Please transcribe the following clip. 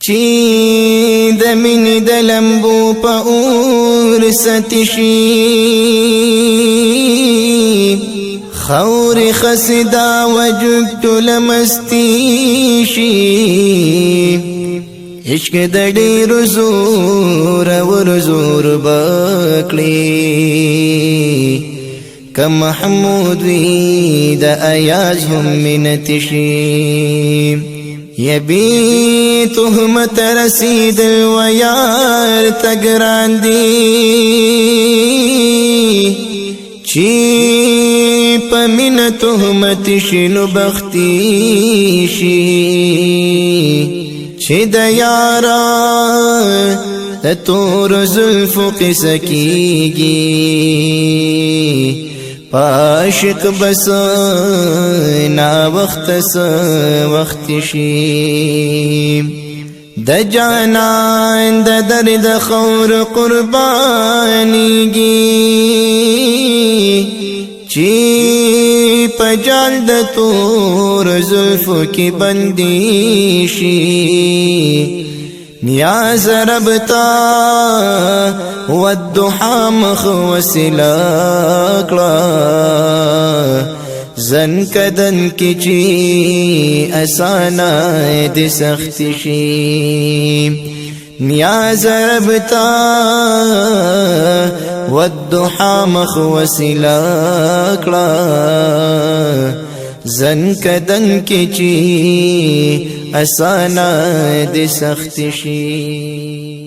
چی د مینې د لمبو په اور ستشي خورې خسدا وجود ټوله مستی شي عشق د ډېرو زور ور بکړي که محمود وي د ایاز هم منت شي یبی تهمت رسید و یار تگران دی چی پمین تهمت شنو بختی شی چی د یارا د تور زلفو قصه کیگی عاشق بس نا وقت وقت شي د جانان د درد خور قربانيږي چی پجال د تور زلفو کی بندي شي نیاز ربتا والضحى مخ وسلاکلا زن کدن کی چی اسانا د سخت شي نیاز ربتا والضحى مخ وسلاکلا زن کدن کی چی اسانا د سخت شي